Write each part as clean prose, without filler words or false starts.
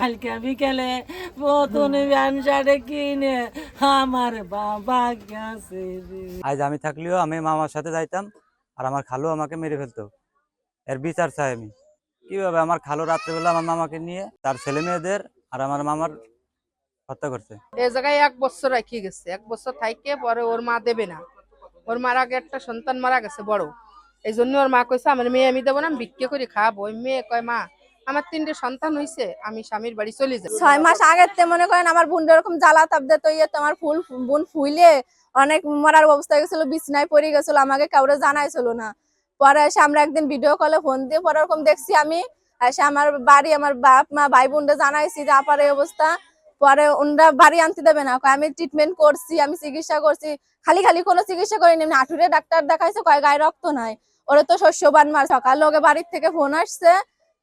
কালকে বিকেলে নতুন প্যান্ট শার্ট কিনে আমার বাবা গেছে রে। আজ আমি থাকলেও আমি মামার সাথে যাইতাম, আর আমার খালু আমাকে মেরে ফেলতো। এর বিচার চাই আমি। কিভাবে আমার খালু রাত্রেবেলা আমার মামাকে নিয়ে তার ছেলে মেয়েদের আর আমার মামার হত্যা করছে। এই জায়গায় 1 বছর রাখি গেছে, 1 বছর থাইকে পরে ওর মা দেবে না। ওর মার আগে একটা সন্তান মারা গেছে বড়, এই জন্য ওর মা কইছে আমার মেয়ে আমি দেবো না, আমি বিক্রি করে খাবো। ওই মেয়ে কয় মা আমার 3টে সন্তান হইছে, আমি স্বামীর বাড়ি চলে যাই। 6 মাস আগের তে মনে করেন আমার বোন এরকম জ্বালা তাপ দিত, তোমার বোন ফুইলে অনেক মরার অবস্থা হয়ে গেছিল, বিছনায় পড়ে গেছিল, আমাকে কাউরে জানাইছিল না। পরে এসে আমরা একদিন ভিডিও কলে ফোন দিয়ে পরে ওরকম দেখছি আমি, এসে আমার বাড়ি আমার বাপ মা ভাই বোনরা জানাইছি যে আপার এই অবস্থা। পরে ওনরা বাড়ি আনতে দেবে না, আমি ট্রিটমেন্ট করছি, আমি চিকিৎসা করছি, খালি খালি কোনো চিকিৎসা করিনি, এমনি হাঁটুরে ডাক্তার দেখাইছে, কয় গায়ে রক্ত নাই। ওরা তো শস্যবান মার। সকালে ওকে বাড়ির থেকে ফোন আসছে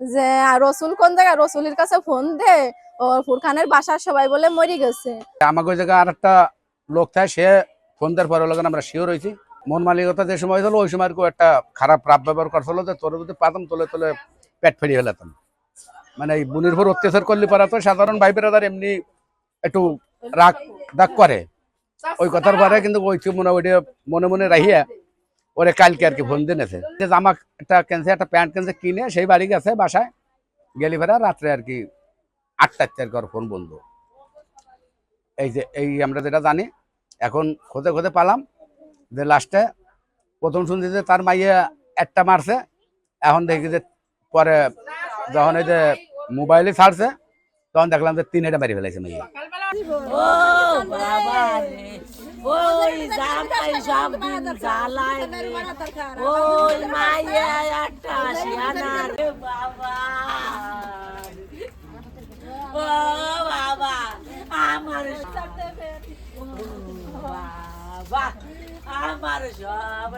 যে রসুল কোন জায়গায়, রসুলের কাছে ফোন দে, ওর ফুরখানের বাসার সবাই বলে মরে গেছে। আমাকে ওই জায়গায় আর একটা লোক থাকে, সে ফোন দেওয়ার পরে লোক আমরা শিওর হয়েছি মন মালিকতা যে সময় হলো ওই সময় একটা খারাপ রাব ব্যবহার করছিল, যে তোর যদি পাতাম তোলে তোলে পেট ফেরিয়ে ফেলাতাম। মানে এই বুনির উপর অত্যাচার করলে পারা তো সাধারণ ভাই বেড়াদার এমনি একটু রাগ দাগ করে ওই কথার পরে, কিন্তু ওই মনে ওইটা মনে মনে রাখিয়া ওরে কালকে আর কি ফোন দিনেছে যে জামা একটা কেনছে, একটা প্যান্ট কেনছে কিনে সেই বাড়ি গেছে, বাসায় গেলি ফেরা রাত্রে আর কি 8টার আর কি ফোন বন্ধ। এই যে এই আমরা যেটা জানি এখন খোঁজে খোঁজে পালাম যে লাস্টে প্রথম শুনছি যে তার মাইয়া একটা মারছে, এখন দেখি যে পরে যখন এই যে মোবাইলে ছাড়ছে তখন দেখলাম যে 3 মারি ফেলাইছে মাইয়া। ও বাবা রে, ওই জামাই সব দিন জ্বালায় রে, ওই মাইয়া একটা শিয়ানা রে বাবা। ও বাবা আমার বাবা আমার সব